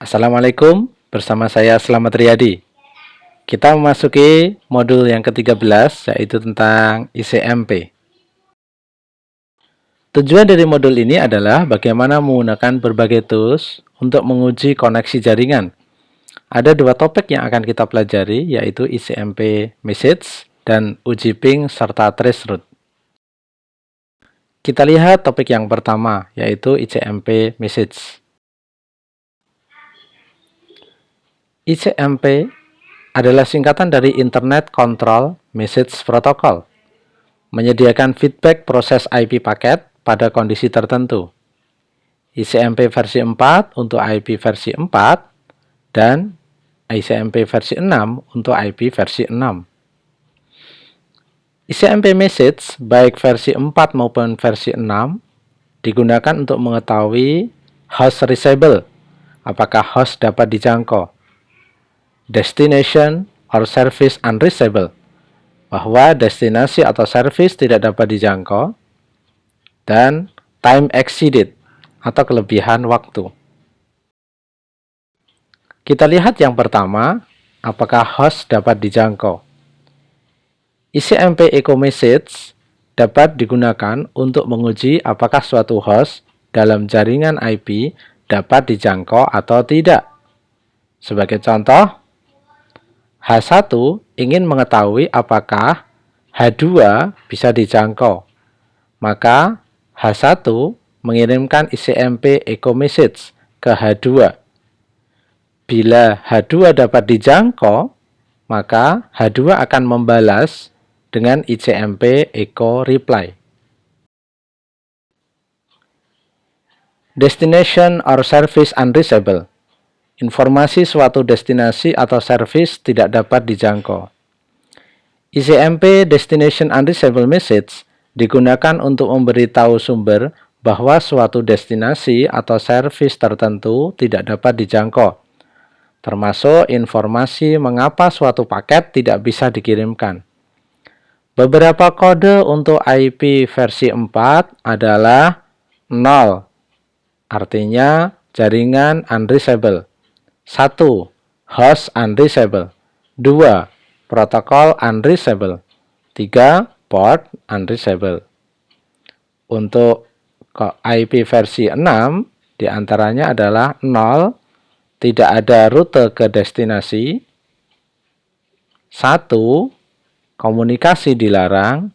Assalamualaikum, bersama saya Slamet Riyadi. Kita memasuki modul yang ke-13, yaitu tentang ICMP. Tujuan dari modul ini adalah bagaimana menggunakan berbagai tools untuk menguji koneksi jaringan. Ada dua topik yang akan kita pelajari, yaitu ICMP Message dan uji ping serta traceroute. Kita lihat topik yang pertama, yaitu ICMP Message. ICMP adalah singkatan dari Internet Control Message Protocol, menyediakan feedback proses IP paket pada kondisi tertentu. ICMP versi 4 untuk IP versi 4 dan ICMP versi 6 untuk IP versi 6. ICMP Message baik versi 4 maupun versi 6 digunakan untuk mengetahui host reachable, apakah host dapat dijangkau, destination or service unreachable, bahwa destinasi atau service tidak dapat dijangkau, dan time exceeded atau kelebihan waktu. Kita lihat yang pertama, apakah host dapat dijangkau. ICMP Echo Message dapat digunakan untuk menguji apakah suatu host dalam jaringan IP dapat dijangkau atau tidak. Sebagai contoh, H1 ingin mengetahui apakah H2 bisa dijangkau. Maka H1 mengirimkan ICMP Echo Message ke H2. Bila H2 dapat dijangkau, maka H2 akan membalas dengan ICMP Echo Reply. Destination or service unreachable. Informasi suatu destinasi atau service tidak dapat dijangkau. ICMP Destination Unreachable Message digunakan untuk memberitahu sumber bahwa suatu destinasi atau service tertentu tidak dapat dijangkau, termasuk informasi mengapa suatu paket tidak bisa dikirimkan. Beberapa kode untuk IP versi 4 adalah 0, artinya jaringan unreachable. 1. Host unreachable. 2. Protokol unreachable. 3. Port unreachable. Untuk IP versi 6, diantaranya adalah 0, tidak ada rute ke destinasi. 1. Komunikasi dilarang.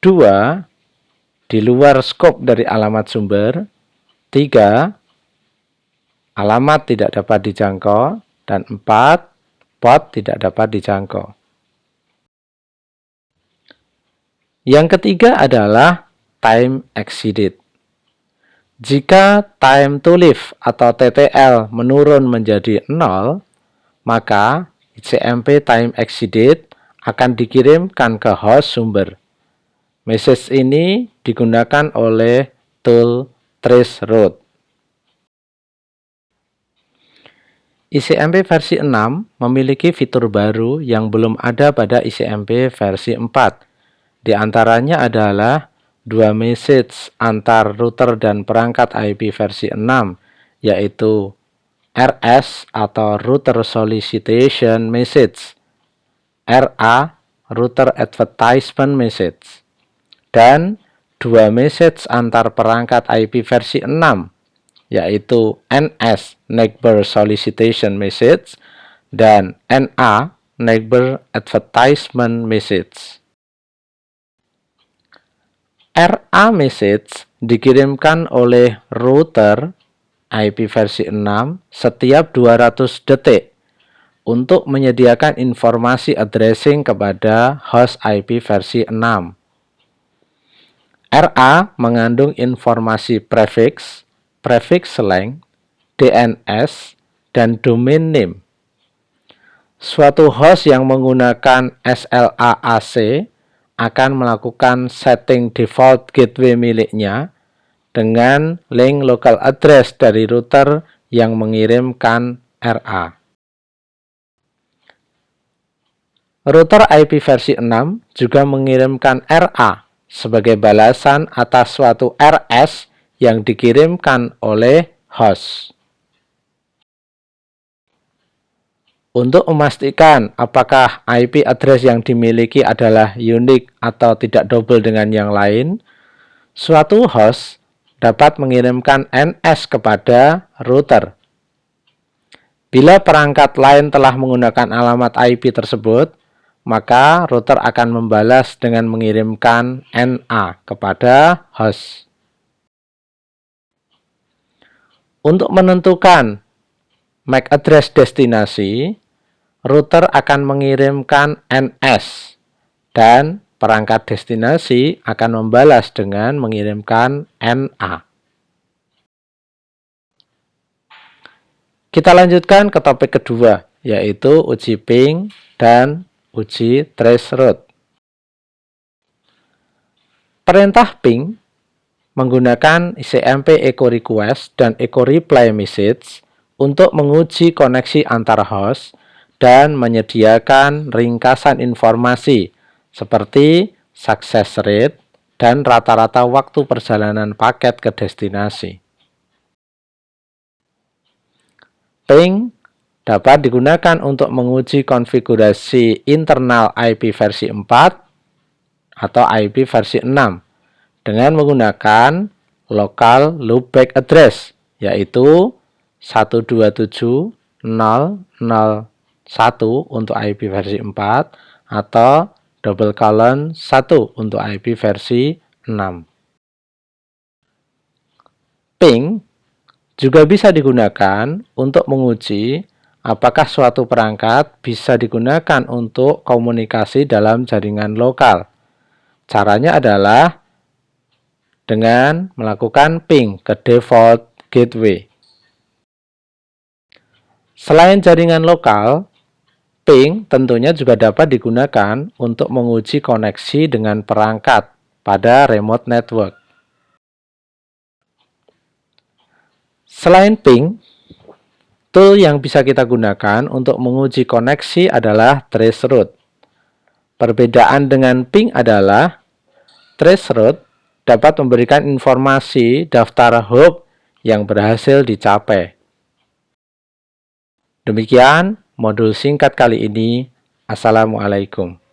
2. Di luar skop dari alamat sumber. 3. Alamat tidak dapat dijangkau, dan 4. Port tidak dapat dijangkau. Yang ketiga adalah time exceeded. Jika time to leave atau TTL menurun menjadi 0, maka ICMP time exceeded akan dikirimkan ke host sumber. Message ini digunakan oleh tool traceroute. ICMP versi 6 memiliki fitur baru yang belum ada pada ICMP versi 4. Di antaranya adalah dua message antar router dan perangkat IP versi 6, yaitu RS atau Router Solicitation Message, RA Router Advertisement Message, dan dua message antar perangkat IP versi 6, yaitu NS Neighbor Solicitation Message dan NA Neighbor Advertisement Message. RA Message dikirimkan oleh router IP versi 6 setiap 200 detik untuk menyediakan informasi addressing kepada host IP versi 6. RA mengandung informasi prefix, prefix slang, DNS, dan domain name. Suatu host yang menggunakan SLAAC akan melakukan setting default gateway miliknya dengan link local address dari router yang mengirimkan RA. Router IP versi 6 juga mengirimkan RA sebagai balasan atas suatu RS yang dikirimkan oleh host. Untuk memastikan apakah IP address yang dimiliki adalah unik atau tidak double dengan yang lain, suatu host dapat mengirimkan NS kepada router. Bila perangkat lain telah menggunakan alamat IP tersebut, maka router akan membalas dengan mengirimkan NA kepada host. Untuk menentukan MAC address destinasi, router akan mengirimkan NS dan perangkat destinasi akan membalas dengan mengirimkan NA. Kita lanjutkan ke topik kedua, yaitu uji ping dan uji traceroute. Perintah ping menggunakan ICMP echo request dan echo reply message untuk menguji koneksi antar host dan menyediakan ringkasan informasi seperti success rate dan rata-rata waktu perjalanan paket ke destinasi. Ping dapat digunakan untuk menguji konfigurasi internal IP versi 4 atau IP versi 6 dengan menggunakan local loopback address, yaitu 127.0.0.1 untuk IP versi 4 atau double colon 1 untuk IP versi 6. Ping juga bisa digunakan untuk menguji apakah suatu perangkat bisa digunakan untuk komunikasi dalam jaringan lokal. Caranya adalah dengan melakukan ping ke default gateway. Selain jaringan lokal, ping tentunya juga dapat digunakan untuk menguji koneksi dengan perangkat pada remote network. Selain ping, tool yang bisa kita gunakan untuk menguji koneksi adalah traceroute. Perbedaan dengan ping adalah traceroute dapat memberikan informasi daftar hop yang berhasil dicapai. Demikian modul singkat kali ini. Assalamualaikum.